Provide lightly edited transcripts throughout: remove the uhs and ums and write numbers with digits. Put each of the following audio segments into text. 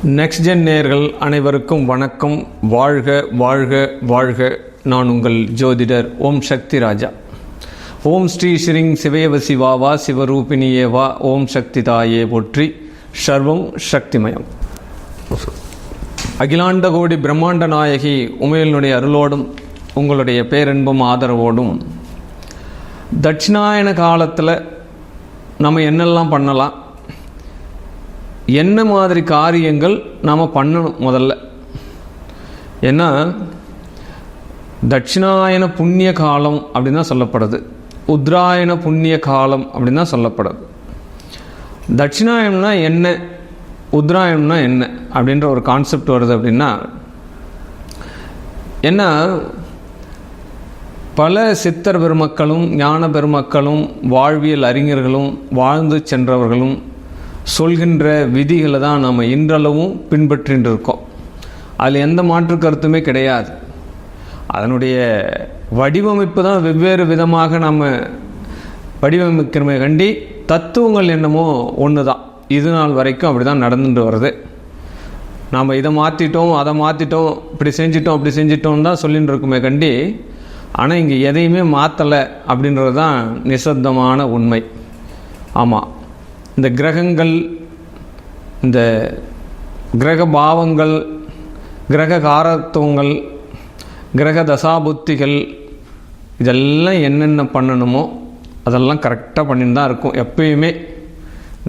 Next gen நேயர்கள் அனைவருக்கும் வணக்கம். வாழ்க வாழ்க வாழ்க. நான் உங்கள் ஜோதிடர் ஓம் சக்தி ராஜா. ஓம் ஸ்ரீ ஸ்ரீங் சிவயவ சிவாவா சிவரூபிணியேவா. ஓம் சக்தி தாயே போற்றி. சர்வம் சக்திமயம். அகிலாண்ட கோடி பிரம்மாண்ட நாயகி உமையலினுடைய அருளோடும் உங்களுடைய பேரன்பும் ஆதரவோடும் தட்சிணாயன காலத்தில் நம்ம என்னெல்லாம் பண்ணலாம், என்ன மாதிரி காரியங்கள் நாம் பண்ணணும் முதல்ல. ஏன்னா தட்சிணாயன புண்ணிய காலம் அப்படின்னு தான் சொல்லப்படுது, உத்ராயண புண்ணிய காலம் அப்படின்னு தான் சொல்லப்படுது. தட்சிணாயனம்னா என்ன, உத்ராயணம்னா என்ன அப்படின்ற ஒரு கான்செப்ட் வருது. அப்படின்னா என்ன, பல சித்தர் பெருமக்களும் ஞான பெருமக்களும் வாழ்வியல் அறிஞர்களும் வாழ்ந்து சென்றவர்களும் சொல்கின்ற விதிகளை தான் நாம் இன்றளவும் பின்பற்றின்னு இருக்கோம். அதில் எந்த மாற்று கருத்துமே கிடையாது. அதனுடைய வடிவமைப்பு தான் வெவ்வேறு விதமாக நம்ம வடிவமைக்கிறமே கண்டி தத்துவங்கள் என்னமோ ஒன்று தான். இது நாள் வரைக்கும் அப்படி தான் நடந்துட்டு வருது. நாம் இதை மாற்றிட்டோம், அதை மாற்றிட்டோம், இப்படி செஞ்சிட்டோம், அப்படி செஞ்சிட்டோம்னு தான் சொல்லிட்டு இருக்குமே கண்டி, ஆனால் இங்கே எதையுமே மாற்றலை அப்படின்றது தான் நிசப்தமான உண்மை. ஆமாம், இந்த கிரகங்கள், இந்த கிரக பாவங்கள், கிரக காரத்துவங்கள், கிரக தசாபுத்திகள், இதெல்லாம் என்னென்ன பண்ணணுமோ அதெல்லாம் கரெக்டாக பண்ணிட்டு தான் இருக்கும் எப்பயுமே.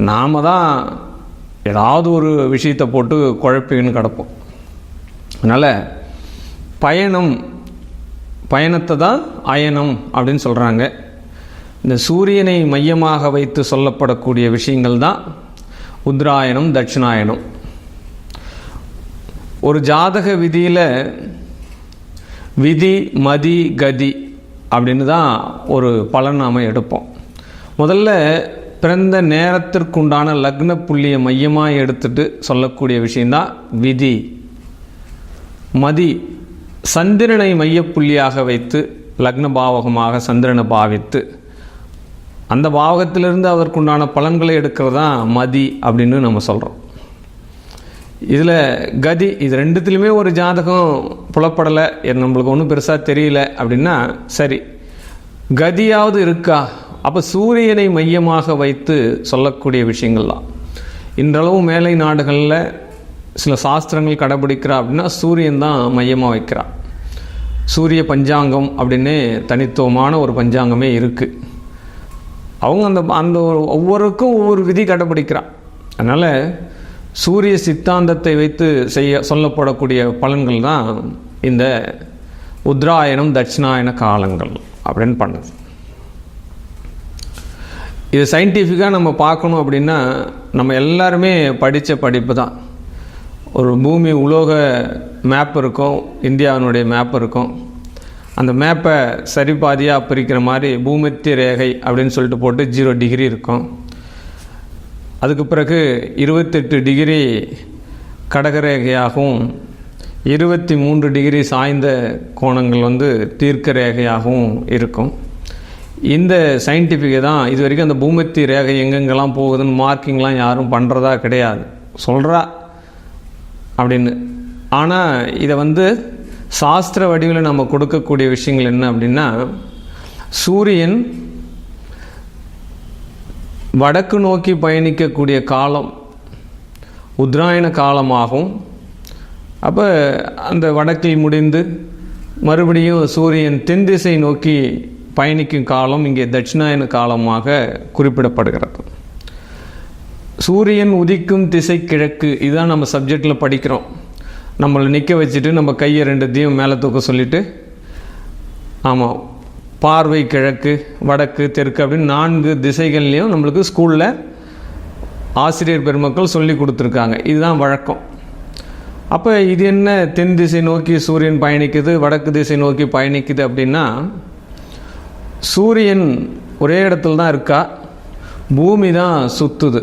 நாம் தான் ஏதாவது ஒரு விஷயத்தை போட்டு குழப்பின்னு கிடப்போம். அதனால் பயணத்தை தான் அயனம் அப்படின்னு சொல்கிறாங்க. இந்த சூரியனை மையமாக வைத்து சொல்லப்படக்கூடிய விஷயங்கள் தான் உத்ராயணம் தட்சிணாயனம். ஒரு ஜாதக விதியில் விதி மதி கதி அப்படின்னு தான் ஒரு பலன் நாம் எடுப்போம். முதல்ல பிறந்த நேரத்திற்குண்டான லக்ன புள்ளியை மையமாக எடுத்துட்டு சொல்லக்கூடிய விஷயந்தான் விதி. மதி சந்திரனை மையப்புள்ளியாக வைத்து லக்ன பாவகமாக சந்திரனை பாவித்து அந்த பாவகத்திலிருந்து அதற்குண்டான பலன்களை எடுக்கிறது தான் மதி அப்படின்னு நம்ம சொல்கிறோம். இதில் கதி, இது ரெண்டுத்துலேயுமே ஒரு ஜாதகம் புலப்படலை, நம்மளுக்கு ஒன்றும் பெருசாக தெரியல அப்படின்னா சரி, கதியாவது இருக்கா? அப்போ சூரியனை மையமாக வைத்து சொல்லக்கூடிய விஷயங்கள் தான். இன்றளவு மேலை நாடுகளில் சில சாஸ்திரங்கள் கடைபிடிக்கிறா அப்படின்னா சூரியன் தான் மையமாக வைக்கிறா. சூரிய பஞ்சாங்கம் அப்படின்னு தனித்துவமான ஒரு பஞ்சாங்கமே இருக்குது. அவங்க அந்த ஒவ்வொருக்கும் ஒவ்வொரு விதி கடைபிடிக்கிறான். அதனால் சூரிய சித்தாந்தத்தை வைத்து சொல்லப்படக்கூடிய பலன்கள் தான் இந்த உத்ராயணம் தட்சிணாயன காலங்கள் அப்படின்னு பண்ணுது. இது சயின்டிஃபிக்காக நம்ம பார்க்கணும் அப்படின்னா நம்ம எல்லாருமே படித்த படிப்பு தான். ஒரு பூமி உலோக மேப் இருக்கும், இந்தியாவினுடைய மேப் இருக்கும். அந்த மேப்பை சரிபாதியாக பிரிக்கிற மாதிரி பூமத்திய ரேகை அப்படின்னு சொல்லிட்டு போட்டு 0 டிகிரி இருக்கும். அதுக்கு பிறகு 28 டிகிரி கடகரேகையாகவும் 23 டிகிரி சாய்ந்த கோணங்கள் தீர்க்க ரேகையாகவும் இருக்கும். இந்த சயின்டிஃபிக்கை தான் இது வரைக்கும் அந்த பூமத்திய ரேகை எங்கெங்கெல்லாம் போகுதுன்னு மார்க்கிங்லாம் யாரும் பண்ணுறதா கிடையாது, சொல்கிறா அப்படின்னு. ஆனால் இதை சாஸ்திர வடிவில் நம்ம கொடுக்கக்கூடிய விஷயங்கள் என்ன அப்படின்னா, சூரியன் வடக்கு நோக்கி பயணிக்கக்கூடிய காலம் உத்ராயண காலமாகும். அப்போ அந்த வடக்கில் முடிந்து மறுபடியும் சூரியன் தென் திசை நோக்கி பயணிக்கும் காலம் இங்கே தட்சிணாயன காலமாக குறிப்பிடப்படுகிறது. சூரியன் உதிக்கும் திசை கிழக்கு, இதுதான் நம்ம சப்ஜெக்டில் படிக்கிறோம். நம்மளை நிற்க வச்சுட்டு நம்ம கையை 2 மேலே தூக்க சொல்லிவிட்டு, ஆமாம், பார்வை கிழக்கு வடக்கு தெற்கு அப்படின்னு 4 திசைகள்லேயும் நம்மளுக்கு ஸ்கூலில் ஆசிரியர் பெருமக்கள் சொல்லி கொடுத்துருக்காங்க. இதுதான் வழக்கம். அப்போ இது என்ன, தென் திசை நோக்கி சூரியன் பயணிக்குது, வடக்கு திசை நோக்கி பயணிக்குது அப்படின்னா, சூரியன் ஒரே இடத்துல தான் இருக்கா, பூமி தான் சுற்றுது.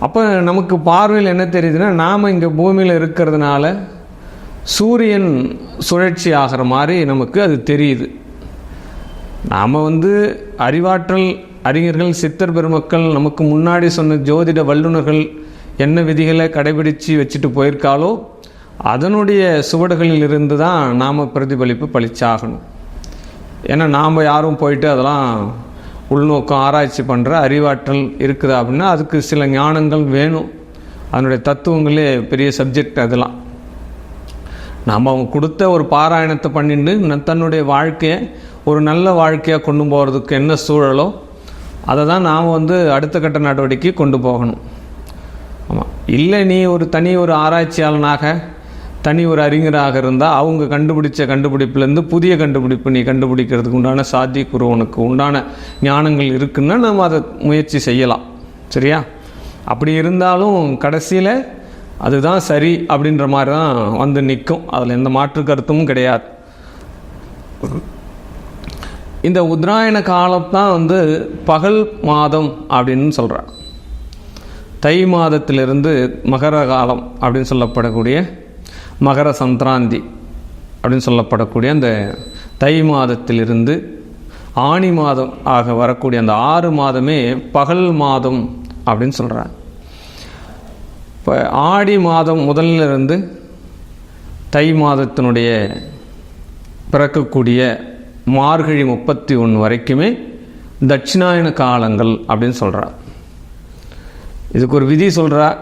அப்போ நமக்கு பார்வையில் என்ன தெரியுதுன்னா, நாம் இங்கே பூமியில் இருக்கிறதுனால சூரியன் சுழற்சி ஆகிற மாதிரி நமக்கு அது தெரியுது. நாம் அறிவாற்றல் அறிஞர்கள் சித்தர் பெருமக்கள் நமக்கு முன்னாடி சொன்ன ஜோதிட வல்லுநர்கள் என்ன விதிகளை கடைபிடித்து வச்சுட்டு போயிருக்காளோ அதனுடைய சுவடுகளில் இருந்து தான் நாம் பிரதிபலிப்பு பளிச்சாகணும். ஏன்னா நாம் யாரும் போயிட்டு அதெல்லாம் உள்நோக்கம் ஆராய்ச்சி பண்ணுற அறிவாற்றல் இருக்குது அப்படின்னா அதுக்கு சில ஞானங்கள் வேணும். அதனுடைய தத்துவங்களே பெரிய சப்ஜெக்ட். அதெல்லாம் நாம் அவங்க கொடுத்த ஒரு பாராயணத்தை பண்ணிட்டு தன்னுடைய வாழ்க்கையை ஒரு நல்ல வாழ்க்கையாக கொண்டு போகிறதுக்கு என்ன சூழலோ அதை தான் நாம் அடுத்த கட்ட நடவடிக்கை கொண்டு போகணும். ஆமாம், இல்லை நீ ஒரு ஆராய்ச்சியாளனாக தனி ஒரு அறிஞராக இருந்தால் அவங்க கண்டுபிடிச்ச கண்டுபிடிப்புலேருந்து புதிய கண்டுபிடிப்பு நீ கண்டுபிடிக்கிறதுக்கு உண்டான சாத்தியக்கூறு உனக்கு உண்டான ஞானங்கள் இருக்குன்னா நம்ம அதை முயற்சி செய்யலாம். சரியா? அப்படி இருந்தாலும் கடைசியில் அதுதான் சரி அப்படின்ற மாதிரி தான் நிற்கும். அதில் எந்த மாற்று கருத்தும் கிடையாது. இந்த உத்தராயண காலத்தான் பகல் மாதம் அப்படின்னு சொல்கிறார். தை மாதத்திலிருந்து மகர காலம் அப்படின்னு சொல்லப்படக்கூடிய மகர சங்கராந்தி அப்படின்னு சொல்லப்படக்கூடிய அந்த தை மாதத்திலிருந்து ஆனி மாதம் ஆக வரக்கூடிய அந்த 6 மாதமே பகல் மாதம் அப்படின்னு சொல்கிறார். இப்போ ஆடி மாதம் முதல்ல இருந்து தை மாதத்தினுடைய பிறக்கக்கூடிய மார்கழி 31 வரைக்குமே தட்சிணாயன காலங்கள் அப்படின்னு சொல்கிறார். இதுக்கு ஒரு விதி சொல்கிறார்.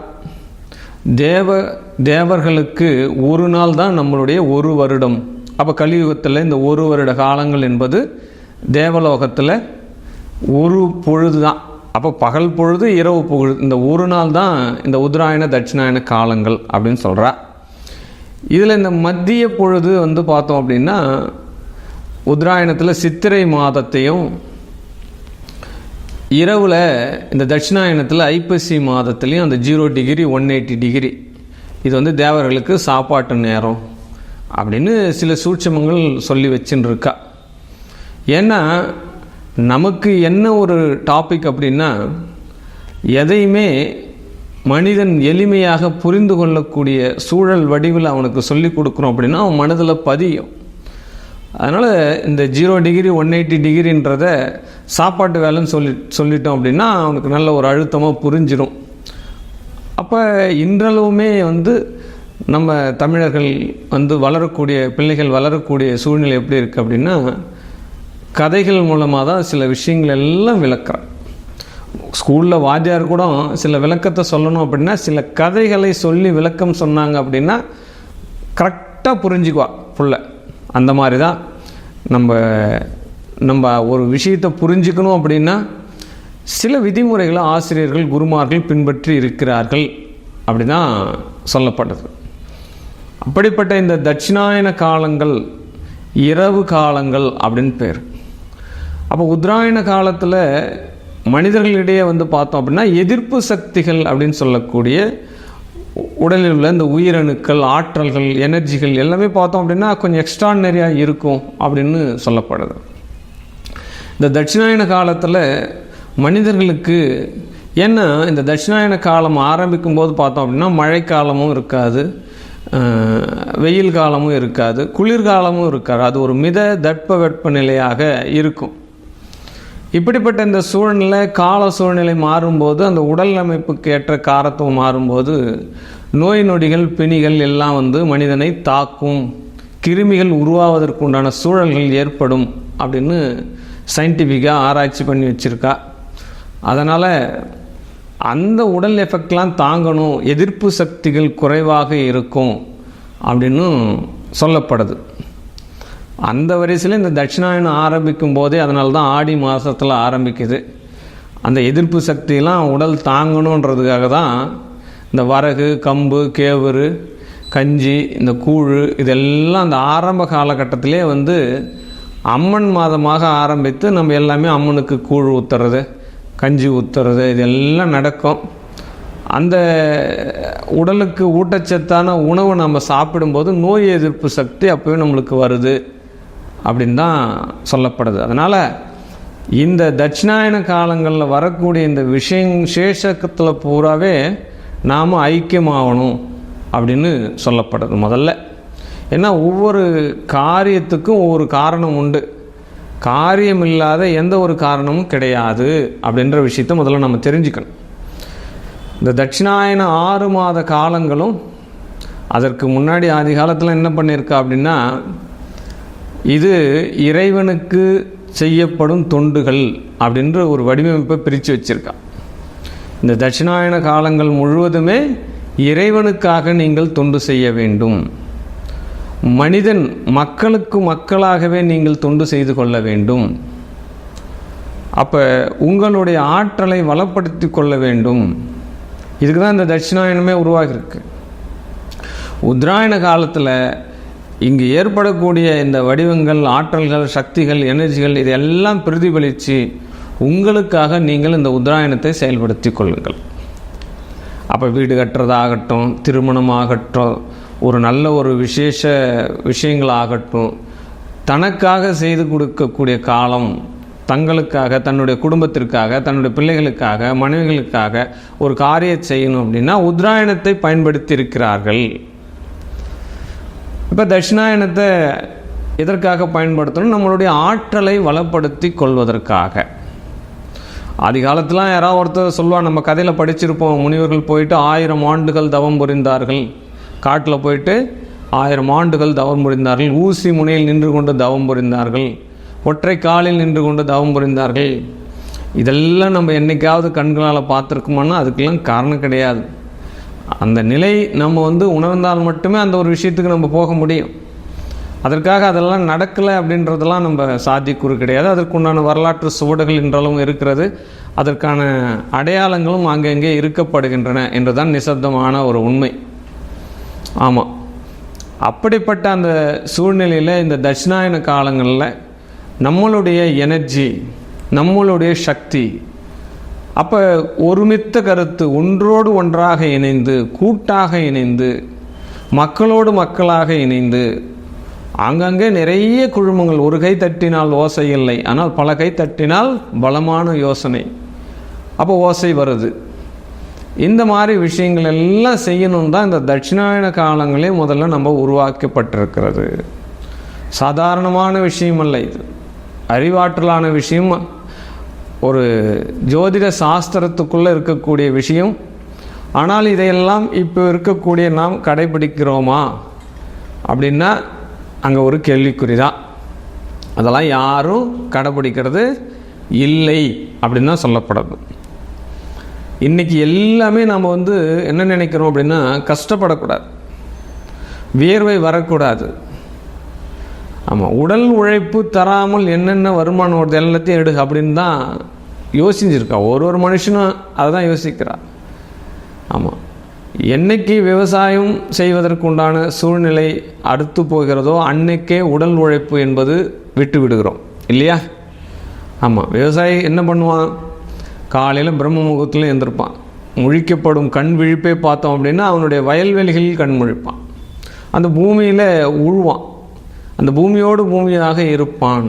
தேவர்களுக்கு ஒரு நாள் தான் நம்மளுடைய ஒரு வருடம். அப்போ கலியுகத்தில் இந்த ஒரு வருட காலங்கள் என்பது தேவலோகத்தில் ஒரு பொழுது தான். அப்போ பகல் பொழுது இரவு பொழுது இந்த ஒரு நாள் தான் இந்த உத்தராயண தட்சிணாயன காலங்கள் அப்படின்னு சொல்கிறா. இதில் இந்த மத்திய பொழுது பார்த்தோம் அப்படின்னா உத்தராயணத்தில் சித்திரை மாதத்தையும் இரவில் இந்த தட்சிணாயனத்தில் ஐப்பசி மாதத்துலேயும் அந்த 0 டிகிரி 180 டிகிரி இது தேவர்களுக்கு சாப்பாட்டு நேரம் அப்படின்னு சில சூட்சமங்கள் சொல்லி வச்சுன்னு இருக்கா. ஏன்னா நமக்கு என்ன ஒரு டாபிக் அப்படின்னா எதையுமே மனிதன் எளிமையாக புரிந்து கொள்ளக்கூடிய சூழல் வடிவில் அவனுக்கு சொல்லி கொடுக்குறோம் அப்படின்னா அவன் மனதில் பதியும். அதனால் இந்த 0 டிகிரி 180 டிகிரின்றத சாப்பாட்டு வேலைன்னு சொல்லிட்டோம் அப்படின்னா அவனுக்கு நல்ல ஒரு அழுத்தமாக புரிஞ்சிடும். அப்போ இன்றளவுமே நம்ம தமிழர்கள் வளரக்கூடிய பிள்ளைகள் வளரக்கூடிய சூழ்நிலை எப்படி இருக்குது அப்படின்னா கதைகள் மூலமாக தான் சில விஷயங்கள் எல்லாம் விளக்குறான். ஸ்கூலில் வாத்தியார் கூட சில விளக்கத்தை சொல்லணும் அப்படின்னா சில கதைகளை சொல்லி விளக்கம் சொன்னாங்க அப்படின்னா கரெக்டாக புரிஞ்சுக்குவா புள்ள. அந்த மாதிரி தான் நம்ம ஒரு விஷயத்தை புரிஞ்சுக்கணும் அப்படின்னா சில விதிமுறைகளை ஆசிரியர்கள் குருமார்கள் பின்பற்றி இருக்கிறார்கள் அப்படி தான் சொல்லப்பட்டது. அப்படிப்பட்ட இந்த தட்சிணாயன காலங்கள் இரவு காலங்கள் அப்படின்னு பேர். அப்போ உத்தராயண காலத்தில் மனிதர்களிடையே பார்த்தோம் அப்படின்னா எதிர்ப்பு சக்திகள் அப்படின்னு சொல்லக்கூடிய உடலில் உள்ள இந்த உயிரணுக்கள் ஆற்றல்கள் எனர்ஜிகள் எல்லாமே பார்த்தோம் அப்படின்னா கொஞ்சம் எக்ஸ்ட்ரானரியாக இருக்கும் அப்படின்னு சொல்லப்படுது. இந்த தட்சிணாயன காலத்தில் மனிதர்களுக்கு ஏன்னா இந்த தட்சிணாயன காலம் ஆரம்பிக்கும் போது பார்த்தோம் அப்படின்னா மழைக்காலமும் இருக்காது, வெயில் காலமும் இருக்காது, குளிர்காலமும் இருக்காது. அது ஒரு மித தட்ப வெப்பநிலையாக இருக்கும். இப்படிப்பட்ட இந்த சூழ்நிலை கால சூழ்நிலை மாறும்போது அந்த உடல் அமைப்புக்கு ஏற்ற காரத்துவம் மாறும்போது நோய் நொடிகள் பிணிகள் எல்லாம் மனிதனை தாக்கும், கிருமிகள் உருவாவதற்கு உண்டான சூழல்கள் ஏற்படும் அப்படின்னு சயின்டிஃபிக்காக ஆராய்ச்சி பண்ணி வச்சுருக்கா. அதனால் அந்த உடல் எஃபெக்ட்லாம் தாங்கணும், எதிர்ப்பு சக்திகள் குறைவாக இருக்கும் அப்படின்னு சொல்லப்படுது. அந்த வரிசையில் இந்த தட்சிணாயனம் ஆரம்பிக்கும் போதே அதனால தான் ஆடி மாதத்தில் ஆரம்பிக்குது. அந்த எதிர்ப்பு சக்தியெல்லாம் உடல் தாங்கணுன்றதுக்காக தான் இந்த வரகு கம்பு கேவுரு கஞ்சி இந்த கூழ் இதெல்லாம் அந்த ஆரம்ப காலகட்டத்திலே அம்மன் மாதமாக ஆரம்பித்து நம்ம எல்லாமே அம்மனுக்கு கூழ் ஊற்றுறது கஞ்சி ஊற்றுறது இதெல்லாம் நடக்கும். அந்த உடலுக்கு ஊட்டச்சத்தான உணவு நம்ம சாப்பிடும்போது நோய் எதிர்ப்பு சக்தி அப்போவே நம்மளுக்கு வருது அப்படின்னு தான் சொல்லப்படுது. அதனால் இந்த தட்சிணாயன காலங்களில் வரக்கூடிய இந்த விசேஷத்தில் பூராவே நாம் ஐக்கியமாகணும் அப்படின்னு சொல்லப்படுது முதல்ல. ஏன்னா ஒவ்வொரு காரியத்துக்கும் ஒவ்வொரு காரணம் உண்டு, காரியம் இல்லாத எந்த ஒரு காரணமும் கிடையாது அப்படின்ற விஷயத்த முதல்ல நம்ம தெரிஞ்சுக்கணும். இந்த தட்சிணாயன 6 மாத காலங்களும் அதற்கு முன்னாடி ஆதி காலத்தில் என்ன பண்ணியிருக்கா அப்படின்னா, இது இறைவனுக்கு செய்யப்படும் தொண்டுகள் அப்படின்ற ஒரு வடிவமைப்பை பிரித்து வச்சிருக்கா. இந்த தட்சிணாயன காலங்கள் முழுவதுமே இறைவனுக்காக நீங்கள் தொண்டு செய்ய வேண்டும். மனிதன் மக்களுக்கு மக்களாகவே நீங்கள் தொண்டு செய்து கொள்ள வேண்டும். அப்போ உங்களுடைய ஆற்றலை வளப்படுத்தி கொள்ள வேண்டும். இதுக்கு தான் இந்த தட்சிணாயனமே உருவாகியிருக்கு. உத்தராயண காலத்தில் இங்கு ஏற்படக்கூடிய இந்த வடிவங்கள், ஆற்றல்கள், சக்திகள், எனர்ஜிகள் இதெல்லாம் பிரதிபலித்து உங்களுக்காக நீங்கள் இந்த உத்தராயணத்தை செயல்படுத்தி கொள்ளுங்கள். அப்போ வீடு கட்டுறதாகட்டும், திருமணமாகட்டும், ஒரு நல்ல ஒரு விசேஷ விஷயங்களாகட்டும், தனக்காக செய்து கொடுக்கக்கூடிய காலம், தங்களுக்காக, தன்னுடைய குடும்பத்திற்காக, தன்னுடைய பிள்ளைகளுக்காக, மனைவிகளுக்காக ஒரு காரியம் செய்யணும் அப்படின்னா உத்தராயணத்தை பயன்படுத்தி இருக்கிறார்கள். இப்போ தட்சிணாயனத்தை எதற்காக பயன்படுத்தணும்? நம்மளுடைய ஆற்றலை வளப்படுத்தி கொள்வதற்காக. ஆதி காலத்துலாம் யாராவது ஒருத்தர் சொல்லுவாள், நம்ம கதையில் படிச்சிருப்போம், முனிவர்கள் போயிட்டு 1000 ஆண்டுகள் தவம் புரிந்தார்கள், காட்டில் போயிட்டு 1000 ஆண்டுகள் தவம் புரிந்தார்கள், ஊசி முனையில் நின்று கொண்டு தவம் புரிந்தார்கள், ஒற்றை காலில் நின்று கொண்டு தவம் புரிந்தார்கள். இதெல்லாம் நம்ம என்னைக்காவது கண்களால் பார்த்துருக்குமானா அதுக்கெல்லாம் காரணம் கிடையாது. அந்த நிலை நம்ம உணர்ந்தால் மட்டுமே அந்த ஒரு விஷயத்துக்கு நம்ம போக முடியும். அதற்காக அதெல்லாம் நடக்கலை அப்படின்றதெல்லாம் நம்ம சாத்தியக்கூறு கிடையாது. அதற்குண்டான வரலாற்று சுவடுகள் என்றாலும் இருக்கிறது, அதற்கான அடையாளங்களும் அங்கங்கே இருக்கப்படுகின்றன என்றுதான் நிசப்தமான ஒரு உண்மை. ஆமாம், அப்படிப்பட்ட அந்த சூழ்நிலையில் இந்த தட்சிணாயன காலங்களில் நம்மளுடைய எனர்ஜி, நம்மளுடைய சக்தி, அப்போ ஒருமித்த கருத்து, ஒன்றோடு ஒன்றாக இணைந்து, கூட்டாக இணைந்து, மக்களோடு மக்களாக இணைந்து, அங்கங்கே நிறைய குழுமங்கள், ஒரு கை தட்டினால் ஓசை இல்லை, ஆனால் பல கை தட்டினால் பலமான யோசனை, அப்போ ஓசை வருது. இந்த மாதிரி விஷயங்கள் எல்லாம் செய்யணும் தான் இந்த தட்சிணாயன காலங்களே முதல்ல நம்ம உருவாக்கப்பட்டிருக்கிறது. சாதாரணமான விஷயம் அல்ல இது, அறிவாற்றலான விஷயம், ஒரு ஜோதிட சாஸ்திரத்துக்குள்ளே இருக்கக்கூடிய விஷயம். ஆனால் இதையெல்லாம் இப்போ இருக்கக்கூடிய நாம் கடைபிடிக்கிறோமா அப்படின்னா அங்கே ஒரு கேள்விக்குறிதான். அதெல்லாம் யாரும் கடைபிடிக்கிறது இல்லை அப்படின்னு தான் சொல்லப்படுது. இன்றைக்கி எல்லாமே நாம் என்ன நினைக்கிறோம் அப்படின்னா, கஷ்டப்படக்கூடாது, வியர்வை வரக்கூடாது. ஆமாம், உடல் உழைப்பு தராமல் என்னென்ன வருமானம் வருது எல்லாத்தையும் எடு அப்படின்னு தான் யோசிச்சிருக்கா. ஒரு மனுஷனும் அதை தான் யோசிக்கிறா. ஆமாம், என்னைக்கு விவசாயம் செய்வதற்குண்டான சூழ்நிலை அடுத்து போகிறதோ அன்னைக்கே உடல் உழைப்பு என்பது விட்டு விடுகிறோம் இல்லையா? ஆமாம், விவசாயி என்ன பண்ணுவான்? காலையில் பிரம்ம முகூர்த்தத்தில் எழுந்திருப்பான். முழிக்கப்படும் கண் விழிப்பை பார்த்தோம் அப்படின்னா அவனுடைய வயல்வெளிகளில் கண் முழிப்பான், அந்த பூமியில் உழுவான், அந்த பூமியோடு பூமியாக இருப்பான்.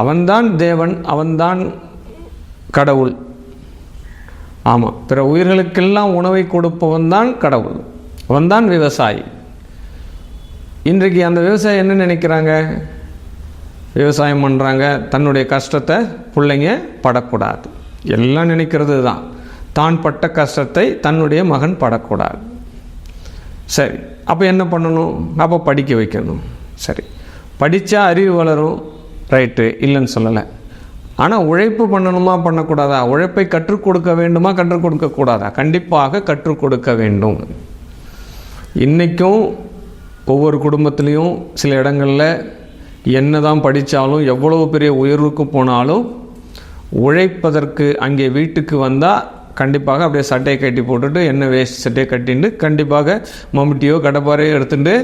அவன்தான் தேவன், அவன்தான் கடவுள். ஆமாம், பிற உயிர்களுக்கெல்லாம் உணவை கொடுப்பவன் தான் கடவுள், அவன்தான் விவசாயி. இன்றைக்கு அந்த விவசாயி என்ன நினைக்கிறாங்க? விவசாயம் பண்ணுறாங்க, தன்னுடைய கஷ்டத்தை பிள்ளைங்க படக்கூடாது, எல்லாம் நினைக்கிறது தான். தான் பட்ட கஷ்டத்தை தன்னுடைய மகன் படக்கூடாது. சரி, அப்போ என்ன பண்ணணும்? அப்போ படிக்க வைக்கணும். சரி, படித்தா அறிவு வளரும், ரைட்டு, இல்லைன்னு சொல்லலை. ஆனால் உழைப்பு பண்ணணுமா பண்ணக்கூடாதா? உழைப்பை கற்றுக் கொடுக்க வேண்டுமா கற்றுக் கொடுக்கக்கூடாதா? கண்டிப்பாக கற்றுக் கொடுக்க வேண்டும். இன்றைக்கும் ஒவ்வொரு குடும்பத்துலேயும் சில இடங்களில் என்ன தான் படித்தாலும், எவ்வளவு பெரிய உயர்வுக்கு போனாலும், உழைப்பதற்கு அங்கே வீட்டுக்கு வந்தால் கண்டிப்பாக அப்படியே சட்டையை கட்டி போட்டுட்டு, என்ன வேஸ்ட் சட்டையை கட்டிட்டு, கண்டிப்பாக மம்முட்டியோ கடப்பாரையோ எடுத்துகிட்டு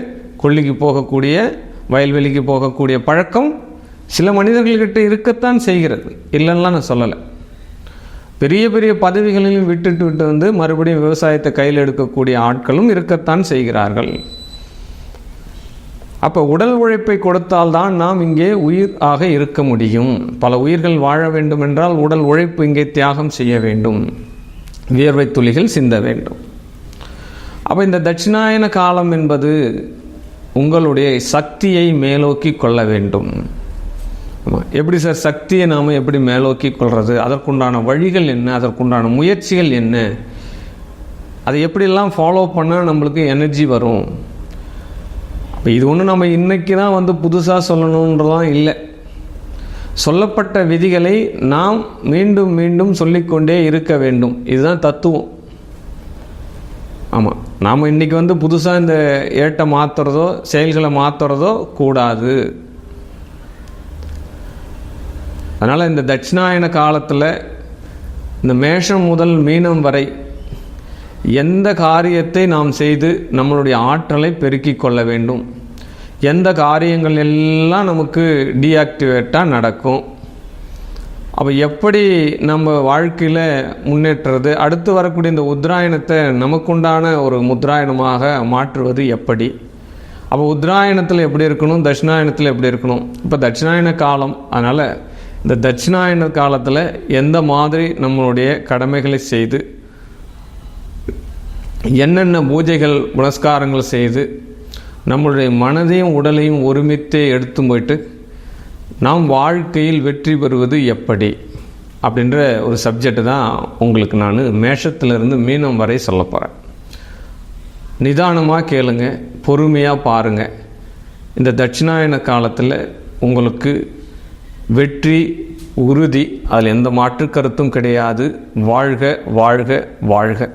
கொல்லிக்கு போகக்கூடிய, வயல்வெளிக்கு போகக்கூடிய பழக்கம் சில மனிதர்கள்கிட்ட இருக்கத்தான் செய்கிறது, இல்லைன்னா நான் சொல்லலை. பெரிய பெரிய பதவிகளிலும் விட்டு மறுபடியும் விவசாயத்தை கையில் எடுக்கக்கூடிய ஆட்களும் இருக்கத்தான் செய்கிறார்கள். அப்போ உடல் உழைப்பை கொடுத்தால்தான் நாம் இங்கே உயிர் ஆக இருக்க முடியும். பல உயிர்கள் வாழ வேண்டும் என்றால் உடல் உழைப்பு இங்கே தியாகம் செய்ய வேண்டும், வியர்வை துளிகள் சிந்த வேண்டும். அப்போ இந்த தட்சிணாயன காலம் என்பது உங்களுடைய சக்தியை மேலோக்கி கொள்ள வேண்டும். எப்படி சார் சக்தியை நாம் எப்படி மேலோக்கி கொள்வது? அதற்குண்டான வழிகள் என்ன? அதற்குண்டான முயற்சிகள் என்ன? அதை எப்படிலாம் ஃபாலோ பண்ணால் நம்மளுக்கு எனர்ஜி வரும். அப்போ இது ஒன்று நம்ம இன்றைக்கி தான் வந்து புதுசாக சொல்லணுன்றதான் இல்லை. சொல்லப்பட்ட விதிகளை நாம் மீண்டும் மீண்டும் சொல்லிக்கொண்டே இருக்க வேண்டும். இதுதான் தத்துவம். ஆமாம், நாம் இன்றைக்கி வந்து புதுசாக இந்த ஏட்டை மாற்றுறதோ செயல்களை மாற்றுறதோ கூடாது. அதனால் இந்த தட்சிணாயன காலத்தில் இந்த மேஷம் முதல் மீனம் வரை எந்த காரியத்தை நாம் செய்து நம்மளுடைய ஆற்றலை பெருக்கிக் கொள்ள வேண்டும், எந்த காரியங்கள் எல்லாம் நமக்கு டீஆக்டிவேட்டாக நடக்கும், அப்போ எப்படி நம்ம வாழ்க்கையில் முன்னேற்றுறது, அடுத்து வரக்கூடிய இந்த உத்ராயணத்தை நமக்குண்டான ஒரு முத்ராயணமாக மாற்றுவது எப்படி, அப்போ உத்ராயணத்தில் எப்படி இருக்கணும், தட்சிணாயனத்தில் எப்படி இருக்கணும். இப்போ தட்சிணாயன காலம், அதனால் இந்த தட்சிணாயன காலத்தில் எந்த மாதிரி நம்மளுடைய கடமைகளை செய்து என்னென்ன பூஜைகள் புனஸ்காரங்கள் செய்து நம்மளுடைய மனதையும் உடலையும் ஒருமித்தே எடுத்து போயிட்டு நாம் வாழ்க்கையில் வெற்றி பெறுவது எப்படி அப்படின்ற ஒரு சப்ஜெக்டு தான் உங்களுக்கு நான் மேஷத்திலிருந்து மீனம் வரை சொல்ல போகிறேன். நிதானமாக கேளுங்க, பொறுமையாக பாருங்கள். இந்த தட்சிணாயன காலத்தில் உங்களுக்கு வெற்றி உறுதி, அதில் எந்த மாற்று கருத்தும் கிடையாது. வாழ்க வாழ்க வாழ்க.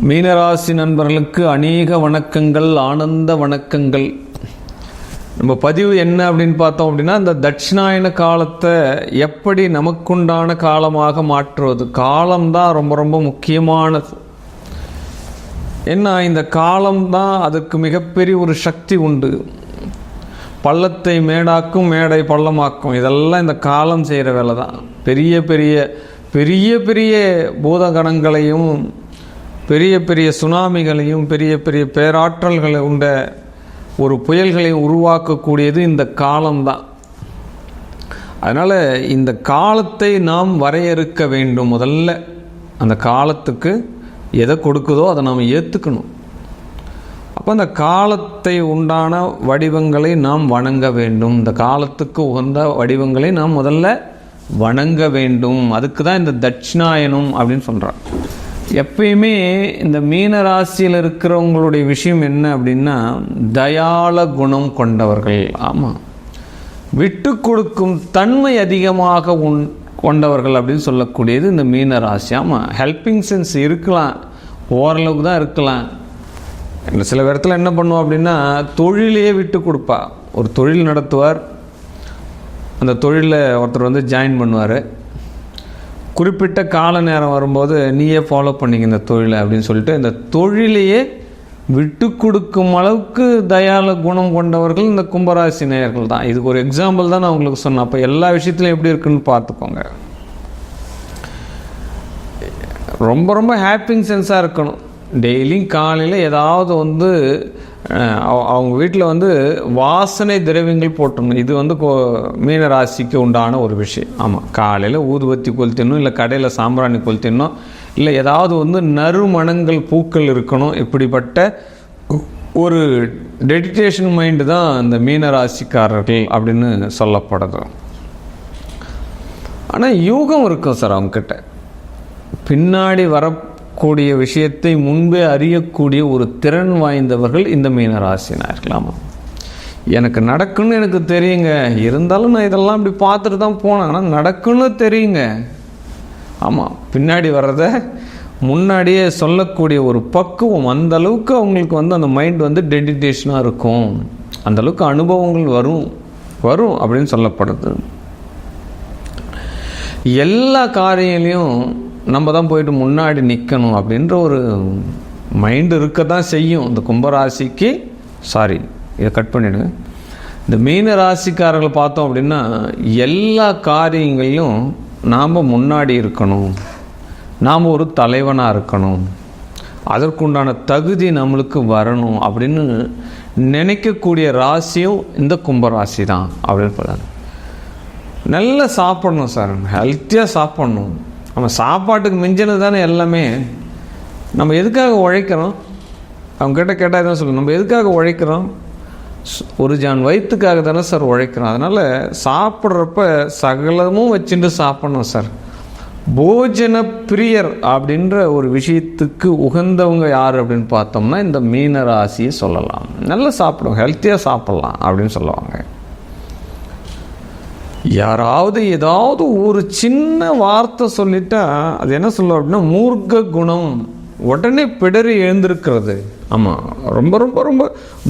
மீனராசி நண்பர்களுக்கு அநேக வணக்கங்கள், ஆனந்த வணக்கங்கள். நம்ம பதிவு என்ன அப்படின்னு பார்த்தோம் அப்படின்னா, இந்த தட்சிணாயன காலத்தை எப்படி நமக்குண்டான காலமாக மாற்றுவது. காலம்தான் ரொம்ப ரொம்ப முக்கியமானது. ஏன்னா இந்த காலம்தான் அதுக்கு மிகப்பெரிய ஒரு சக்தி உண்டு. பள்ளத்தை மேடாக்கும், மேடை பள்ளமாக்கும். இதெல்லாம் இந்த காலம் செய்கிற வேலை தான். பெரிய பெரிய பெரிய பெரிய பூதகணங்களையும் பெரிய பெரிய சுனாமிகளையும் பெரிய பெரிய பேராற்றல்களை உண்ட ஒரு புயல்களையும் உருவாக்கக்கூடியது இந்த காலம்தான். அதனால் இந்த காலத்தை நாம் வரையறுக்க வேண்டும். முதல்ல அந்த காலத்துக்கு எதை கொடுக்குதோ அதை நாம் ஏற்றுக்கணும். அப்போ அந்த காலத்தை உண்டான வடிவங்களை நாம் வணங்க வேண்டும். இந்த காலத்துக்கு உகந்த வடிவங்களை நாம் முதல்ல வணங்க வேண்டும். அதுக்கு தான் இந்த தட்சிணாயனம் அப்படின்னு சொல்கிறார். எப்பயுமே இந்த மீனராசியில் இருக்கிறவங்களுடைய விஷயம் என்ன அப்படின்னா, தயாள குணம் கொண்டவர்கள். ஆமாம், விட்டு கொடுக்கும் தன்மை அதிகமாக கொண்டவர்கள் அப்படின்னு சொல்லக்கூடியது இந்த மீனராசி. ஆமாம், ஹெல்பிங் சென்ஸ் இருக்கலாம், ஓரளவுக்கு தான் இருக்கலாம். சில இடத்துல என்ன பண்ணுவோம் அப்படின்னா, தொழிலையே விட்டு கொடுப்பா. ஒரு தொழில் நடத்துவார், அந்த தொழிலில் ஒருத்தர் வந்து ஜாயின் பண்ணுவார். குறிப்பிட்ட கால நேரம் வரும்போது நீயே ஃபாலோ பண்ணிங்க இந்த தொழிலை அப்படின்னு சொல்லிட்டு இந்த தொழிலையே விட்டு கொடுக்கும் அளவுக்கு தயால குணம் கொண்டவர்கள் இந்த கும்பராசி நேயர்கள் தான். இதுக்கு ஒரு எக்ஸாம்பிள் தான் நான் உங்களுக்கு சொன்னேன். அப்போ எல்லா விஷயத்துலையும் எப்படி இருக்குன்னு பார்த்துக்கோங்க. ரொம்ப ரொம்ப ஹாப்பிங் சென்ஸாக இருக்கணும். டெய்லியும் காலையில் ஏதாவது வந்து அவங்க வீட்டில் வந்து வாசனை திரவியங்கள் போட்டணும். இது வந்து மீனராசிக்கு உண்டான ஒரு விஷயம். ஆமாம், காலையில் ஊதுபத்தி கொளுத்திடணும், இல்லை கடையில் சாம்பிராணி கொளுத்திடணும், இல்லை ஏதாவது வந்து நறுமணங்கள் பூக்கள் இருக்கணும். இப்படிப்பட்ட ஒரு டெடிடேஷன் மைண்டு தான் இந்த மீனராசிக்காரர்கள் அப்படின்னு சொல்லப்படுது. ஆனால் யூகம் இருக்கும் சார் அவங்கக்கிட்ட. பின்னாடி வரக்கூடிய விஷயத்தை முன்பே அறியக்கூடிய ஒரு திறன் வாய்ந்தவர்கள் இந்த மீனராசினார்களாமா. எனக்கு நடக்குன்னு எனக்கு தெரியுங்க, இருந்தாலும் நான் இதெல்லாம் இப்படி பார்த்துட்டு தான் போனேன், ஆனால் நடக்குன்னு தெரியுங்க. ஆமாம், பின்னாடி வர்றதை முன்னாடியே சொல்லக்கூடிய ஒரு பக்குவம், அந்த அளவுக்கு அவங்களுக்கு வந்து அந்த மைண்ட் வந்து டெடிடேஷனாக இருக்கும், அந்த அளவுக்கு அனுபவங்கள் வரும் அப்படின்னு சொல்லப்படுது. எல்லா காரியங்களையும் நம்ம தான் போயிட்டு முன்னாடி நிற்கணும் அப்படின்ற ஒரு மைண்டு இருக்க தான் செய்யும் இந்த கும்பராசிக்கு. இதை கட் பண்ணிவிடுங்க. இந்த மீன ராசிக்காரர்களை பார்த்தோம் அப்படின்னா எல்லா காரியங்களையும் நாம் முன்னாடி இருக்கணும், நாம் ஒரு தலைவனாக இருக்கணும், அதற்குண்டான தகுதி நம்மளுக்கு வரணும் அப்படின்னு நினைக்கக்கூடிய ராசியும் இந்த கும்பராசி தான் அப்படின்னு சொல்கிறாங்க. நல்லா சாப்பிடணும் சார், ஹெல்த்தியாக சாப்பிடணும். நம்ம சாப்பாட்டுக்கு மிஞ்சினது தானே எல்லாமே. நம்ம எதுக்காக உழைக்கிறோம்? அவங்ககிட்ட கேட்டால் தான் சொல்லணும், நம்ம எதுக்காக உழைக்கிறோம்? ஒரு ஜான் வயிற்றுக்காக தானே சார் உழைக்கிறோம். அதனால் சாப்பிட்றப்ப சகலமும் வச்சுட்டு சாப்பிடணும் சார். போஜன பிரியர் அப்படின்ற ஒரு விஷயத்துக்கு உகந்தவங்க யார் அப்படின்னு பார்த்தோம்னா இந்த மீன ராசியை சொல்லலாம். நல்லா சாப்பிடுவோம், ஹெல்த்தியாக சாப்பிட்லாம் அப்படின்னு சொல்லுவாங்க. யாராவது ஏதாவது ஒரு சின்ன வார்த்தை சொல்லிட்டா அது என்ன சொல்லுவோம் அப்படின்னா மூர்க்க குணம், உடனே பிடறி எழுந்திருக்கிறது. ஆமாம், ரொம்ப ரொம்ப ரொம்ப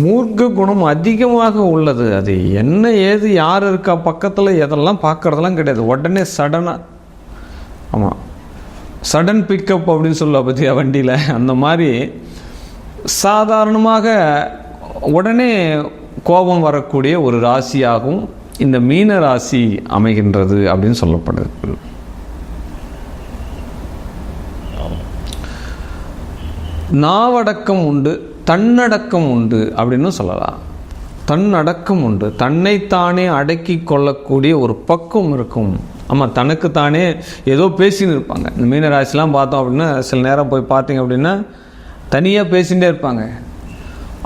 மூர்க்க குணம் அதிகமாக உள்ளது. அது என்ன ஏது யார் இருக்கா பக்கத்தில் எதெல்லாம் பார்க்குறதெல்லாம் கிடையாது, உடனே சடனாக. ஆமாம், சடன் பிக்கப் அப்படின்னு சொல்ல பற்றியா வண்டியில், அந்த மாதிரி சாதாரணமாக உடனே கோபம் வரக்கூடிய ஒரு ராசியாகவும் இந்த மீன ராசி அமைகின்றது அப்படின்னு சொல்லப்படுது. நாவடக்கம் உண்டு, தன்னடக்கம் உண்டு அப்படின்னு சொல்லலாம். தன்னடக்கம் உண்டு, தன்னைத்தானே அடக்கி கொள்ளக்கூடிய ஒரு பக்குவம் இருக்கும். ஆமாம், தனக்குத்தானே ஏதோ பேசின்னு இருப்பாங்க. இந்த மீனராசிலாம் பார்த்தோம் அப்படின்னா சில நேரம் போய் பார்த்தீங்க அப்படின்னா தனியாக பேசிகிட்டே இருப்பாங்க.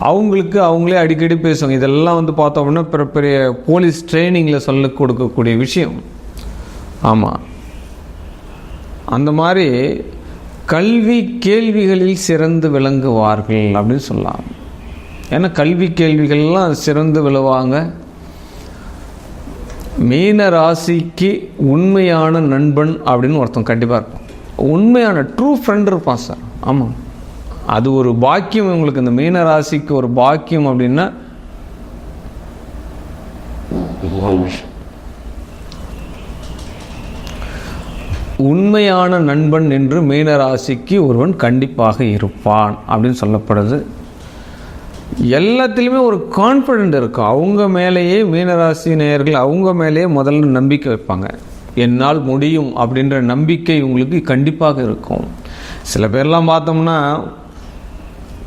அவங்களுக்கு அவங்களே அடிக்கடி பேசுவாங்க. இதெல்லாம் வந்து பார்த்தோம் அப்படின்னா பெரிய போலீஸ் ட்ரைனிங்கில் சொல்ல கொடுக்கக்கூடிய விஷயம். ஆமாம், அந்த மாதிரி கல்வி கேள்விகளில் சிறந்து விளங்குவார்கள் அப்படின்னு சொல்லலாம். ஏன்னா கல்வி கேள்விகள்லாம் சிறந்து விளங்குவாங்க. மீன ராசிக்கு உண்மையான நண்பன் அப்படின்னு ஒருத்தன் கண்டிப்பாக இருப்பான். உண்மையான ட்ரூ ஃப்ரெண்ட் இருப்பான் சார். ஆமாம், அது ஒரு பாக்கியம் உங்களுக்கு. இந்த மீன ராசிக்கு ஒரு பாக்கியம் அப்படின்னா உண்மையான நண்பன் என்று மீன ராசிக்கு ஒருவன் கண்டிப்பாக இருப்பான் அப்படின்னு சொல்லப்படுது. எல்லாத்துலேயுமே ஒரு கான்ஃபிடென்ட் இருக்கும் அவங்க மேலேயே. மீனராசி நேயர்கள் அவங்க மேலேயே முதல்ல நம்பிக்கை வைப்பாங்க. என்னால் முடியும் அப்படின்ற நம்பிக்கை உங்களுக்கு கண்டிப்பாக இருக்கும். சில பேர்லாம் பார்த்தோம்னா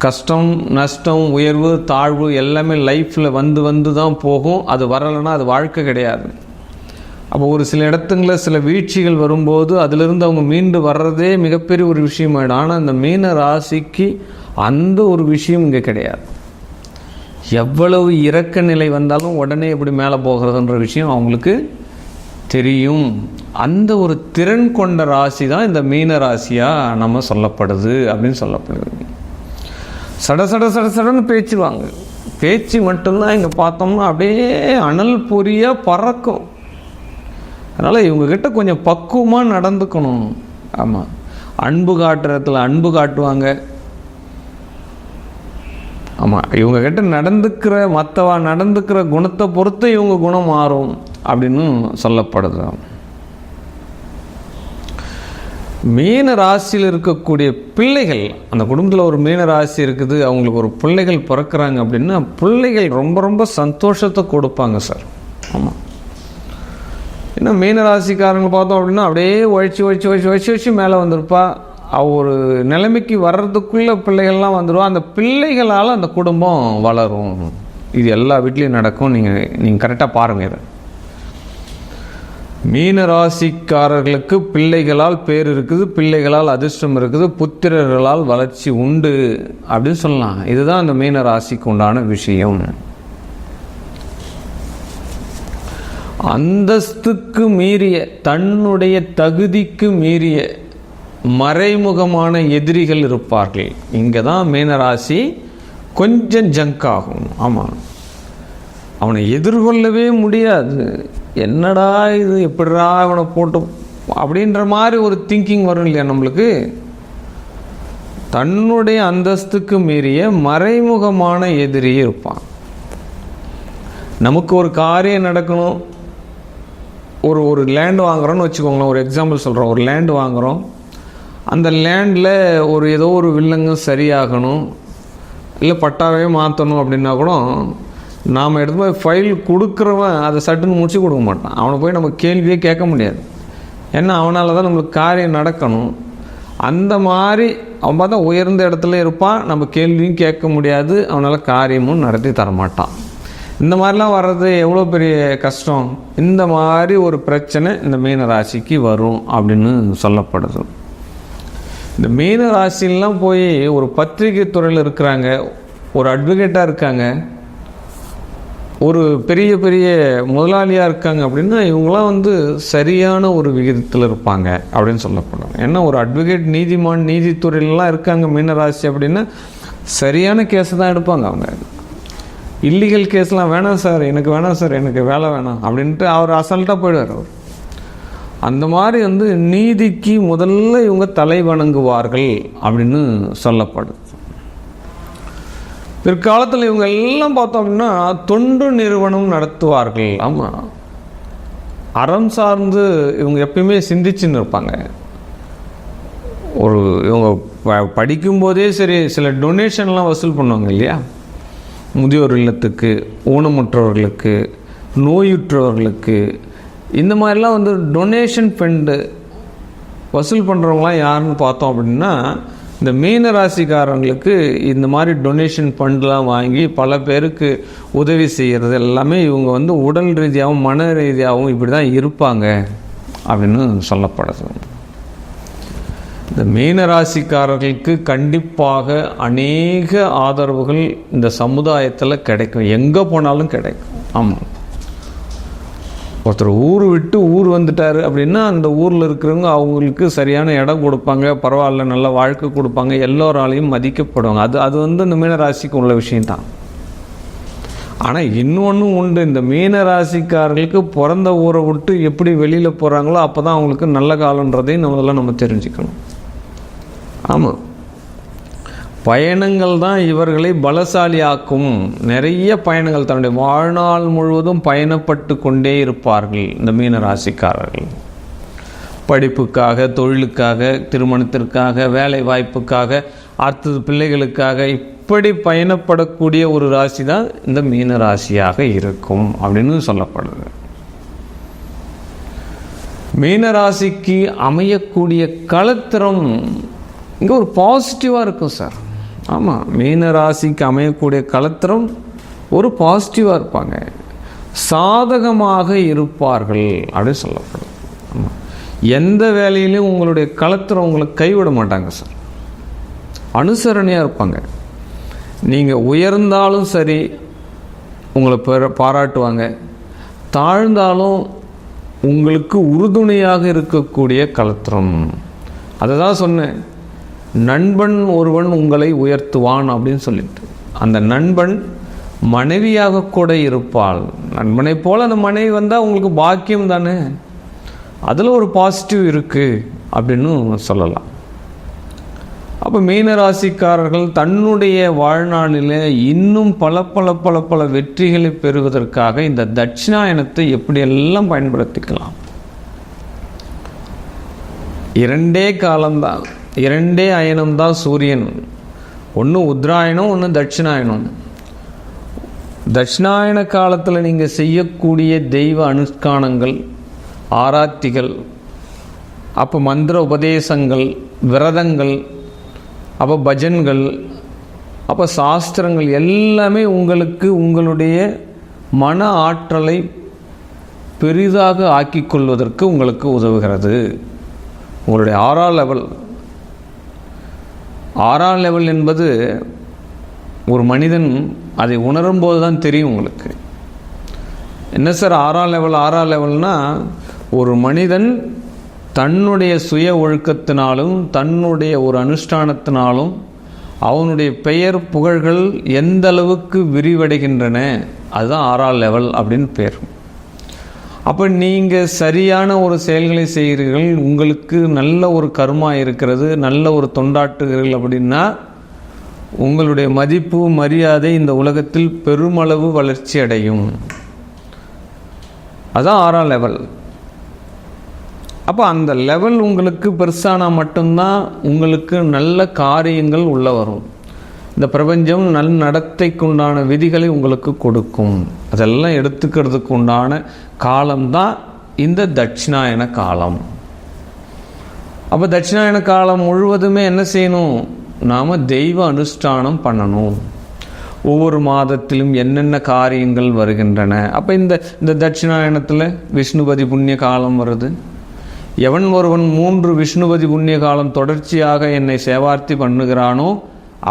கஷ்டம், நஷ்டம், உயர்வு, தாழ்வு எல்லாமே லைஃப்பில் வந்து தான் போகும். அது வரலைன்னா அது வாழ்க்கை கிடையாது. அப்போ ஒரு சில இடத்துங்களில் சில வீழ்ச்சிகள் வரும்போது அதிலிருந்து அவங்க மீண்டு வர்றதே மிகப்பெரிய ஒரு விஷயமாயிடும். ஆனால் இந்த மீன ராசிக்கு அந்த ஒரு விஷயம் இங்கே கிடையாது. எவ்வளவு இறக்க நிலை வந்தாலும் உடனே எப்படி மேலே போகிறதுன்ற விஷயம் அவங்களுக்கு தெரியும். அந்த ஒரு திறன் கொண்ட ராசி தான் இந்த மீன ராசியாக நம்ம சொல்லப்படுது அப்படின்னு சொல்லப்படுது. சடன்னு பேச்சுவாங்க. பேச்சு மட்டும்தான் இங்கே பார்த்தோம்னா அப்படியே அனல் பொறியாக பறக்கும். அதனால் இவங்கக்கிட்ட கொஞ்சம் பக்குவமாக நடந்துக்கணும். ஆமாம், அன்பு காட்டுறதுல அன்பு காட்டுவாங்க. ஆமாம், இவங்கக்கிட்ட நடந்துக்கிற குணத்தை பொறுத்து இவங்க குணம் மாறும் அப்படின்னு சொல்லப்படுது. மீன ராசியில் இருக்கக்கூடிய பிள்ளைகள், அந்த குடும்பத்தில் ஒரு மீன ராசி இருக்குது, அவங்களுக்கு ஒரு பிள்ளைகள் பிறக்கிறாங்க அப்படின்னா பிள்ளைகள் ரொம்ப ரொம்ப சந்தோஷத்தை கொடுப்பாங்க சார். ஆமாம், ஏன்னா மீன ராசிக்காரங்க பார்த்தோம் அப்படின்னா அப்படியே உழைச்சி மேலே வந்திருப்பா. ஒரு நிலைமைக்கு வர்றதுக்குள்ளே பிள்ளைகள்லாம் வந்துடுவோம். அந்த பிள்ளைகளால் அந்த குடும்பம் வளரும். இது எல்லா வீட்லேயும் நடக்கும். நீங்கள் கரெக்டாக பாருங்கள். இதை மீன ராசிக்காரர்களுக்கு பிள்ளைகளால் பேர் இருக்குது, பிள்ளைகளால் அதிர்ஷ்டம் இருக்குது, புத்திரர்களால் வளர்ச்சி உண்டு அப்படின்னு சொல்லலாம். இதுதான் அந்த மீன ராசிக்கு உண்டான விஷயம். அந்தஸ்துக்கு மீறிய, தன்னுடைய தகுதிக்கு மீறிய மறைமுகமான எதிரிகள் இருப்பார்கள். இங்கே தான் மீனராசி கொஞ்சம் ஜங்க் ஆகும். ஆமாம், அவனை எதிர்கொள்ளவே முடியாது. என்னடா இது, எப்படிடா அவனை போட்டு அப்படின்ற மாதிரி ஒரு திங்கிங் வரும் இல்லையா நம்மளுக்கு. தன்னுடைய அந்தஸ்துக்கு மீறிய மறைமுகமான எதிரி இருப்பான். நமக்கு ஒரு காரியம் நடக்கணும், ஒரு லேண்ட் வாங்குறோன்னு வச்சுக்கோங்களேன். ஒரு எக்ஸாம்பிள் சொல்கிறோம். ஒரு லேண்ட் வாங்குகிறோம். அந்த லேண்டில் ஏதோ ஒரு வில்லங்க சரியாகணும், இல்லை பட்டாவே மாற்றணும் அப்படின்னா கூட நாம் எடுத்து போய் ஃபைல் கொடுக்குறவன் அதை சட்டுன்னு முடிச்சு கொடுக்க மாட்டான். அவனை போய் நம்ம கேள்வியே கேட்க முடியாது. ஏன்னா அவனால் தான் நம்மளுக்கு காரியம் நடக்கணும். அந்த மாதிரி அவன் பார்த்தா உயர்ந்த இடத்துல இருப்பான். நம்ம கேள்வியும் கேட்க முடியாது, அவனால் காரியமும் நடத்தி தரமாட்டான். இந்த மாதிரிலாம் வர்றது எவ்வளோ பெரிய கஷ்டம். இந்த மாதிரி ஒரு பிரச்சனை இந்த மீன ராசிக்கு வரும் அப்படின்னு சொல்லப்படுது. இந்த மீன ராசிலாம் போய் ஒரு பத்திரிகை துறையில் இருக்கிறாங்க, ஒரு அட்வொகேட்டாக இருக்காங்க, ஒரு பெரிய பெரிய முதலாளியாக இருக்காங்க அப்படின்னா இவங்களாம் சரியான ஒரு விகிதத்தில் இருப்பாங்க அப்படின்னு சொல்லப்படும். ஏன்னா ஒரு அட்வொகேட், நீதிமான், நீதித்துறையிலலாம் இருக்காங்க மீனராசி அப்படின்னா சரியான கேஸை தான் எடுப்பாங்க. அவங்க இல்லீகல் கேஸ்லாம் வேணாம் சார், எனக்கு வேணாம் சார், எனக்கு வேலை வேணாம் அப்படின்ட்டு அவர் அசால்ட்டாக போயிடுவார். அவர் அந்த மாதிரி நீதிக்கு முதல்ல இவங்க தலை வணங்குவார்கள் அப்படின்னு சொல்லப்படுது. பிற்காலத்தில் இவங்க எல்லாம் பார்த்தோம் அப்படின்னா தொண்டு நிறுவனம் நடத்துவார்கள். ஆமாம், அறம் சார்ந்து இவங்க எப்பயுமே சிந்திச்சுன்னு இருப்பாங்க. இவங்க படிக்கும்போதே சரி சில டொனேஷன்லாம் வசூல் பண்ணுவாங்க இல்லையா, முதியோர் இல்லத்துக்கு, ஊனமுற்றவர்களுக்கு, நோயுற்றவர்களுக்கு, இந்த மாதிரிலாம் டொனேஷன் ஃபண்டு வசூல் பண்ணுறவங்களாம் யாருன்னு பார்த்தோம் அப்படின்னா இந்த மீன ராசிக்காரங்களுக்கு இந்த மாதிரி டொனேஷன் ஃபண்ட்லாம் வாங்கி பல பேருக்கு உதவி செய்கிறது எல்லாமே இவங்க உடல் ரீதியாகவும் மன ரீதியாகவும் இப்படி தான் இருப்பாங்க அப்படின்னு சொல்லப்படுது. இந்த மீன ராசிக்காரர்களுக்கு கண்டிப்பாக அநேக ஆதரவுகள் இந்த சமுதாயத்தில் கிடைக்கும், எங்கே போனாலும் கிடைக்கும். ஆமாம், ஒருத்தர் ஊர் விட்டு ஊர் வந்துட்டார் அப்படின்னா அந்த ஊரில் இருக்கிறவங்க அவங்களுக்கு சரியான இடம் கொடுப்பாங்க, பரவாயில்ல நல்ல வாழ்க்கை கொடுப்பாங்க, எல்லோராலையும் மதிக்கப்படுவாங்க. அது இந்த மீனராசிக்கு உள்ள விஷயம்தான். ஆனால் இன்னொன்றும் உண்டு, இந்த மீனராசிக்காரர்களுக்கு பிறந்த ஊரை விட்டு எப்படி வெளியில் போகிறாங்களோ அப்போ தான் அவங்களுக்கு நல்ல காலன்றதையும் நம்ம தெரிஞ்சுக்கணும். ஆமாம், பயணங்கள் தான் இவர்களை பலசாலி ஆக்கும். நிறைய பயணங்கள், தன்னுடைய வாழ்நாள் முழுவதும் பயணப்பட்டு கொண்டே இருப்பார்கள் இந்த மீன ராசிக்காரர்கள். படிப்புக்காக, தொழிலுக்காக, திருமணத்திற்காக, வேலை வாய்ப்புக்காக, அடுத்தது பிள்ளைகளுக்காக, இப்படி பயணப்படக்கூடிய ஒரு ராசி தான் இந்த மீன ராசியாக இருக்கும் அப்படின்னு சொல்லப்படுது. மீன ராசிக்கு அமையக்கூடிய களத்திரம் இங்கே ஒரு பாசிட்டிவாக இருக்கும் சார். ஆமாம், மீன ராசிக்கு அமையக்கூடிய களத்திரம் ஒரு பாசிட்டிவாக இருப்பாங்க, சாதகமாக இருப்பார்கள் அப்படின்னு சொல்லப்படும். ஆமாம், எந்த வேலையிலையும் உங்களுடைய களத்திரம் உங்களை கைவிட மாட்டாங்க சார், அனுசரணையாக இருப்பாங்க. நீங்கள் உயர்ந்தாலும் சரி உங்களை பாராட்டுவாங்க, தாழ்ந்தாலும் உங்களுக்கு உறுதுணையாக இருக்கக்கூடிய களத்திரம். அதை தான் சொன்னேன், நண்பன் ஒருவன் உங்களை உயர்த்துவான் அப்படின்னு சொல்லிட்டு. அந்த நண்பன் மனைவியாக கூட இருப்பாள். நண்பனை போல் அந்த மனைவி வந்தால் உங்களுக்கு பாக்கியம் தானே, அதில் ஒரு பாசிட்டிவ் இருக்குது அப்படின்னு சொல்லலாம். அப்போ மீனராசிக்காரர்கள் தன்னுடைய வாழ்நாளில் இன்னும் பல பல பல பல வெற்றிகளை பெறுவதற்காக இந்த தட்சிணாயனத்தை எப்படியெல்லாம் பயன்படுத்திக்கலாம். 2 காலம்தான், 2 அயனம்தான் சூரியன். ஒன்று உத்ராயணம், ஒன்று தட்சிணாயனம். தட்சிணாயன காலத்தில் நீங்கள் செய்யக்கூடிய தெய்வ அனுஷ்டானங்கள், ஆராத்திகள், அப்போ மந்திர உபதேசங்கள், விரதங்கள், அப்போ பஜன்கள், அப்போ சாஸ்திரங்கள் எல்லாமே உங்களுக்கு உங்களுடைய மன ஆற்றலை பெரிதாக ஆக்கிக் கொள்வதற்கு உங்களுக்கு உதவுகிறது. உங்களுடைய 6ஆம் லெவல் என்பது ஒரு மனிதன் அதை உணரும்போது தான் தெரியும் உங்களுக்கு. என்ன சார் 6ஆம் லெவல்னா, ஒரு மனிதன் தன்னுடைய சுய ஒழுக்கத்தினாலும் தன்னுடைய ஒரு அனுஷ்டானத்தினாலும் அவனுடைய பெயர் புகழ்கள் எந்த அளவுக்கு விரிவடைகின்றன, அதுதான் 6ஆம் லெவல் அப்படின்னு பேர். அப்போ நீங்கள் சரியான ஒரு செயல்களை செய்கிறீர்கள், உங்களுக்கு நல்ல ஒரு கர்மா இருக்கிறது, நல்ல ஒரு தொண்டாற்றுகிறீர்கள் அப்படின்னா உங்களுடைய மதிப்பு மரியாதை இந்த உலகத்தில் பெருமளவு வளர்ச்சி அடையும். அதுதான் 6ஆம் லெவல். அப்போ அந்த லெவல் உங்களுக்கு பெருசானால் மட்டும்தான் உங்களுக்கு நல்ல காரியங்கள் உள்ள வரும். இந்த பிரபஞ்சம் நல் நடத்தைக்கு உண்டான விதிகளை உங்களுக்கு கொடுக்கும். அதெல்லாம் எடுத்துக்கிறதுக்கு உண்டான காலம்தான் இந்த தட்சிணாயன காலம். அப்போ தட்சிணாயன காலம் முழுவதுமே என்ன செய்யணும், நாம் தெய்வ அனுஷ்டானம் பண்ணணும். ஒவ்வொரு மாதத்திலும் என்னென்ன காரியங்கள் வருகின்றன. அப்போ இந்த தட்சிணாயனத்தில் விஷ்ணுபதி புண்ணிய காலம் வருது. எவன் ஒருவன் 3 விஷ்ணுபதி புண்ணிய காலம் தொடர்ச்சியாக என்னை சேவார்த்தி பண்ணுகிறானோ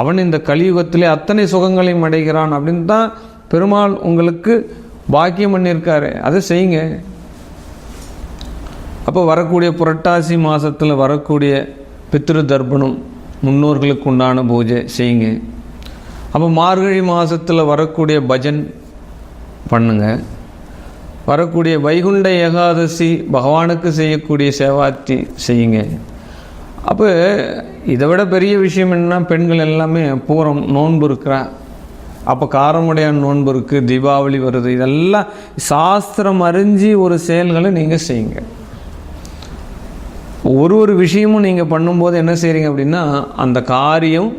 அவன் இந்த கலியுகத்திலே அத்தனை சுகங்களையும் அடைகிறான் அப்படின்னு தான் பெருமாள் உங்களுக்கு பாக்கியம் பண்ணியிருக்காரு, அதை செய்யுங்க. அப்போ வரக்கூடிய புரட்டாசி மாதத்தில் வரக்கூடிய பித்ரு தர்ப்பணம், முன்னோர்களுக்கு உண்டான பூஜை செய்யுங்க. அப்போ மார்கழி மாதத்தில் வரக்கூடிய பஜன் பண்ணுங்க. வரக்கூடிய வைகுண்ட ஏகாதசி பகவானுக்கு செய்யக்கூடிய சேவாத்தி செய்யுங்க. அப்போ இதை விட பெரிய விஷயம் என்னன்னா, பெண்கள் எல்லாமே பூரம் நோன்பு இருக்கிறா, அப்போ காரமுடையான் நோன்பு இருக்குது, தீபாவளி வருது, இதெல்லாம் சாஸ்திரம் அறிஞ்சு ஒரு செயல்களை நீங்கள் செய்யுங்க. ஒரு விஷயமும் நீங்கள் பண்ணும்போது என்ன செய்கிறீங்க அப்படின்னா, அந்த காரியம்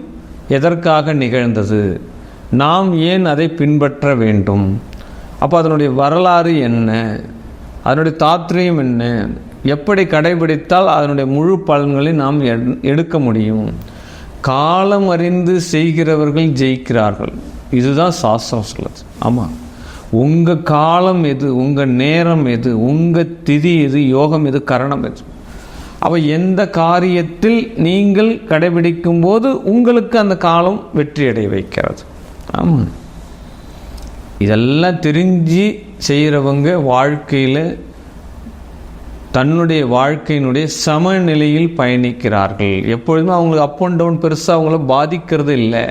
எதற்காக நிகழ்ந்தது, நாம் ஏன் அதை பின்பற்ற வேண்டும், அப்போ அதனுடைய வரலாறு என்ன, அதனுடைய தாத்ரீயம் என்ன, எப்படி கடைபிடித்தால் அதனுடைய முழு பலன்களை நாம் எடுக்க முடியும். காலம் அறிந்து செய்கிறவர்கள் ஜெயிக்கிறார்கள், இதுதான் சாஸ்திரம் சொல்லுது. ஆமாம், உங்கள் காலம் எது, உங்கள் நேரம் எது, உங்கள் திதி எது, யோகம் எது, கரணம் எது, அப்போ எந்த காரியத்தில் நீங்கள் கடைபிடிக்கும் போது உங்களுக்கு அந்த காலம் வெற்றியடைய வைக்கிறது. ஆமாம், இதெல்லாம் தெரிஞ்சு செய்கிறவங்க வாழ்க்கையில் தன்னுடைய வாழ்க்கையினுடைய சமநிலையில் பயணிக்கிறார்கள். எப்பொழுதுமே அவங்களுக்கு அப் அண்ட் டவுன் பெருசாக அவங்கள பாதிக்கிறது இல்லை.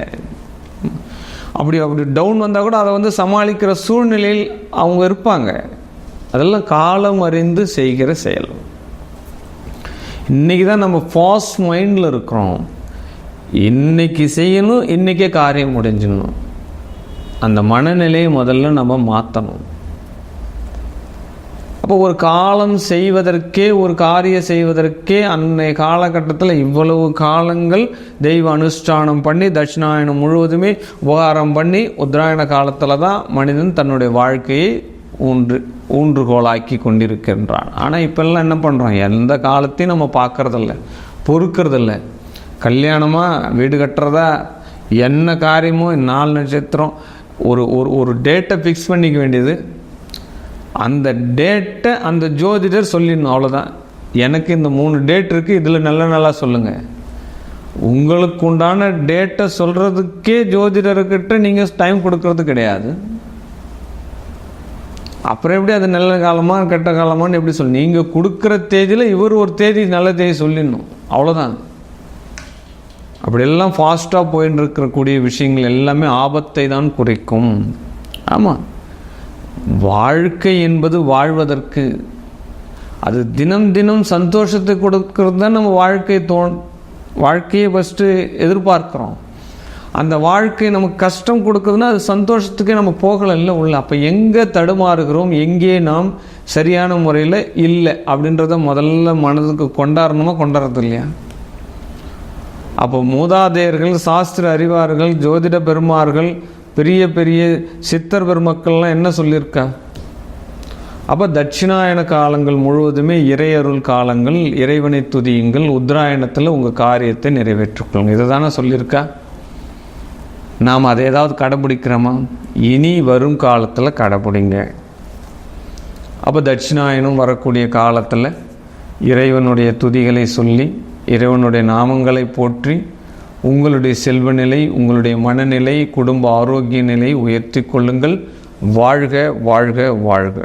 அப்படி டவுன் வந்தால் கூட அதை சமாளிக்கிற சூழ்நிலையில் அவங்க இருப்பாங்க. அதெல்லாம் காலம் அறிந்து செய்கிற செயல். இன்றைக்கி தான் நம்ம ஃபாஸ்ட் மைண்டில் இருக்கிறோம். இன்றைக்கி செய்யணும், இன்றைக்கே காரியம் முடிஞ்சிடணும். அந்த மனநிலையை முதல்ல நம்ம மாற்றணும். அப்போ ஒரு காலம் செய்வதற்கே, ஒரு காரியம் செய்வதற்கே அன்றைய காலகட்டத்தில் இவ்வளவு காலங்கள் தெய்வ அனுஷ்டானம் பண்ணி தட்சிணாயனம் முழுவதுமே உபகாரம் பண்ணி உத்தராயண காலத்தில் தான் மனிதன் தன்னுடைய வாழ்க்கையை ஊன்றுகோலாக்கி கொண்டிருக்கின்றான். ஆனால் இப்போல்லாம் என்ன பண்ணுறோம், எந்த காலத்தையும் நம்ம பார்க்குறதில்ல, பொறுக்கிறதில்ல. கல்யாணமாக, வீடு கட்டுறதா, என்ன காரியமோ 4 நட்சத்திரம், ஒரு டேட்டை ஃபிக்ஸ் பண்ணிக்க வேண்டியது. அந்த டேட்டை அந்த ஜோதிடர் சொல்லிடணும், அவ்வளோதான். எனக்கு இந்த 3 டேட் இருக்குது, இதில் நல்லா சொல்லுங்கள். உங்களுக்கு உண்டான டேட்டை சொல்கிறதுக்கே ஜோதிடர்கிட்ட நீங்கள் டைம் கொடுக்கறது கிடையாது. அப்புறம் எப்படி அது நல்ல காலமாக கெட்ட காலமானு எப்படி சொல்லணும்? நீங்கள் கொடுக்குற தேதியில் இவர் ஒரு தேதி நல்ல தேதி சொல்லிடணும், அவ்வளோதான். அப்படியெல்லாம் ஃபாஸ்ட்டாக போயின்னு இருக்கக்கூடிய விஷயங்கள் எல்லாமே ஆபத்தை தான் குறைக்கும். ஆமாம், வாழ்க்கை என்பது வாழ்வதற்கு, அது தினம் தினம் சந்தோஷத்தை கொடுக்கறது தான் நம்ம வாழ்க்கையை ஃபஸ்ட்டு எதிர்பார்க்குறோம். அந்த வாழ்க்கை நமக்கு கஷ்டம் கொடுக்குதுன்னா அது சந்தோஷத்துக்கே நம்ம போகலை உள்ள. அப்போ எங்கே தடுமாறுகிறோம், எங்கே நாம் சரியான முறையில் இல்லை அப்படின்றத முதல்ல மனதுக்கு கொண்டாடுறது இல்லையா? அப்போ மூதாதையர்கள், சாஸ்திர அறிவார்கள், ஜோதிட பெருமார்கள், பெரிய பெரிய சித்தர் பெருமக்கள்லாம் என்ன சொல்லியிருக்கா? அப்போ தட்சிணாயன காலங்கள் முழுவதுமே இறையருள் காலங்கள், இறைவனை துதியுங்கள், உத்தராயணத்தில் உங்கள் காரியத்தை நிறைவேற்றிக்கொள்ளுங்க, இதை தானே சொல்லியிருக்கா? நாம் அதை ஏதாவது கடைப்பிடிக்கிறோமா? இனி வரும் காலத்தில் கடைப்பிடிங்க. அப்போ தட்சிணாயனம் வரக்கூடிய காலத்தில் இறைவனுடைய துதிகளை சொல்லி, இறைவனுடைய நாமங்களை போற்றி, உங்களுடைய செல்வ நிலை, உங்களுடைய மனநிலை, குடும்ப ஆரோக்கிய நிலை உயர்த்தி கொள்ளுங்கள். வாழ்க வாழ்க வாழ்க.